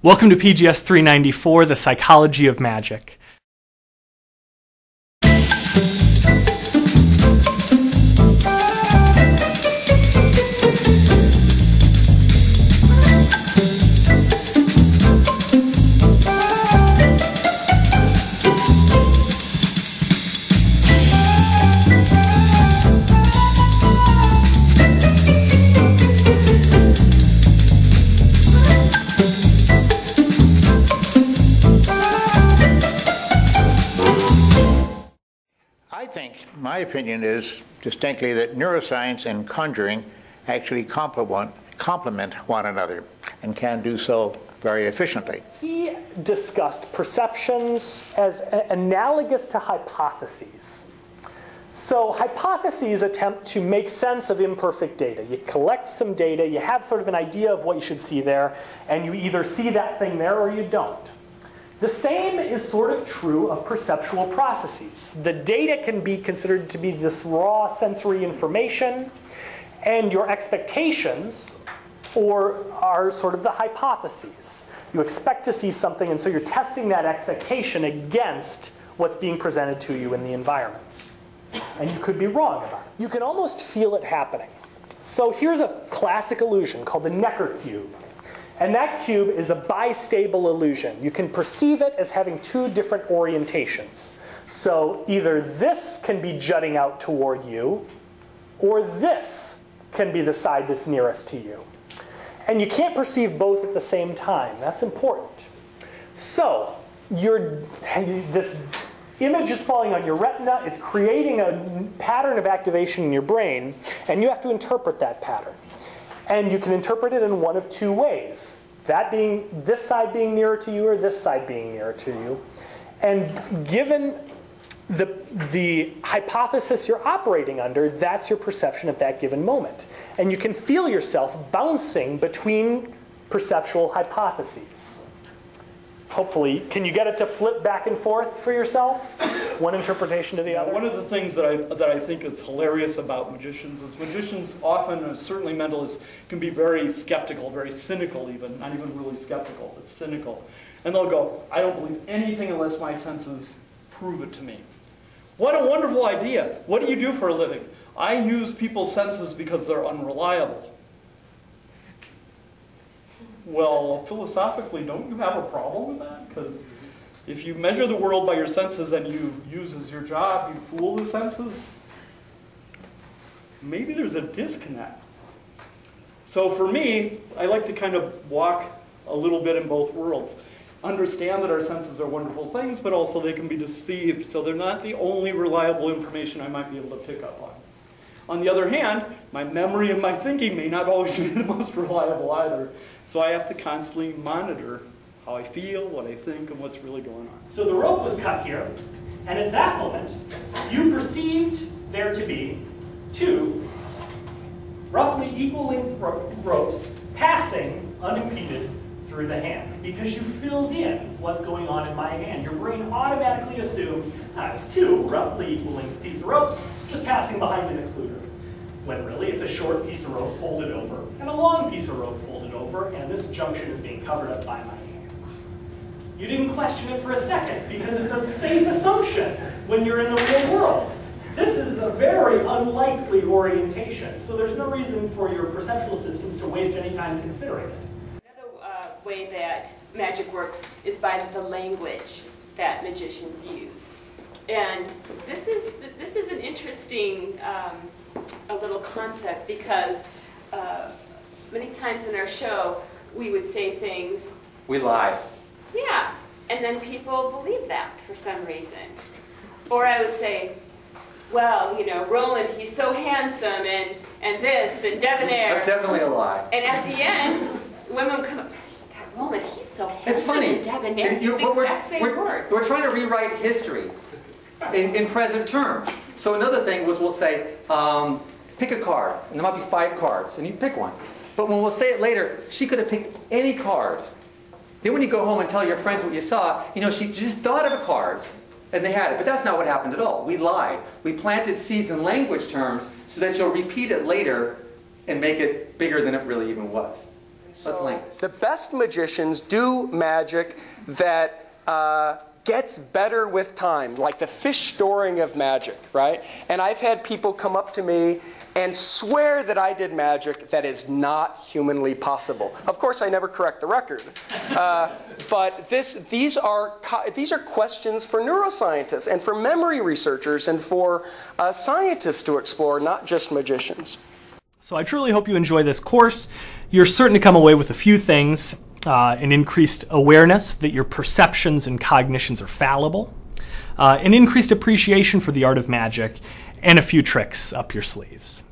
Welcome to PGS 394, The Psychology of Magic. My opinion is distinctly that neuroscience and conjuring actually complement one another and can do so very efficiently. He discussed perceptions as analogous to hypotheses. So hypotheses attempt to make sense of imperfect data. You collect some data, you have sort of an idea of what you should see there, and you either see that thing there or you don't. The same is sort of true of perceptual processes. The data can be considered to be this raw sensory information, and your expectations are sort of the hypotheses. You expect to see something, and so you're testing that expectation against what's being presented to you in the environment. And you could be wrong about it. You can almost feel it happening. So here's a classic illusion called the Necker cube. And that cube is a bistable illusion. You can perceive it as having two different orientations. So either this can be jutting out toward you, or this can be the side that's nearest to you. And you can't perceive both at the same time. That's important. So this image is falling on your retina. It's creating a pattern of activation in your brain, and you have to interpret that pattern. And you can interpret it in one of two ways. That being this side being nearer to you or this side being nearer to you. And given the hypothesis you're operating under, that's your perception at that given moment. And you can feel yourself bouncing between perceptual hypotheses. Hopefully, can you get it to flip back and forth for yourself? One interpretation to the other? One of the things that I think is hilarious about magicians is magicians often, certainly mentalists, can be very skeptical, very cynical even, not even really skeptical, but cynical. And they'll go, I don't believe anything unless my senses prove it to me. What a wonderful idea. What do you do for a living? I use people's senses because they're unreliable. Well, philosophically, don't you have a problem with that? Because if you measure the world by your senses and you use as your job, you fool the senses, maybe there's a disconnect. So for me, I like to kind of walk a little bit in both worlds. Understand that our senses are wonderful things, but also they can be deceived, so they're not the only reliable information I might be able to pick up on. On the other hand, my memory and my thinking may not always be the most reliable either. So I have to constantly monitor how I feel, what I think, and what's really going on. So the rope was cut here, and at that moment, you perceived there to be two roughly equal length ropes passing unimpeded through the hand, because you filled in what's going on in my hand. Your brain automatically assumed it's two roughly equal length pieces of ropes just passing behind an occluder, when really it's a short piece of rope folded over and a long piece of rope folded over, and this junction is being covered up by my hand. You didn't question it for a second because it's a safe assumption when you're in the real world. This is a very unlikely orientation, so there's no reason for your perceptual systems to waste any time considering it. Another way that magic works is by the language that magicians use. And this is an interesting a little concept, because many times in our show we would say things. We lie. Yeah, and then people believe that for some reason. Or I would say, well, you know, Roland, he's so handsome, and this, and debonair. That's definitely a lie. And at the end, women come up, God, Roland, he's so handsome. It's funny. And debonair. The exact same words. We're trying to rewrite history in present terms. So another thing was we'll say, pick a card, and there might be 5 cards, and you pick one. But when we'll say it later, she could have picked any card. Then when you go home and tell your friends what you saw, you know, she just thought of a card, and they had it. But that's not what happened at all. We lied. We planted seeds in language terms so that you'll repeat it later and make it bigger than it really even was. Let's link. The best magicians do magic that gets better with time, like the fish storing of magic, right? And I've had people come up to me and swear that I did magic that is not humanly possible. Of course, I never correct the record. But these are questions for neuroscientists and for memory researchers and for scientists to explore, not just magicians. So I truly hope you enjoy this course. You're certain to come away with a few things. An increased awareness that your perceptions and cognitions are fallible, an increased appreciation for the art of magic, and a few tricks up your sleeves.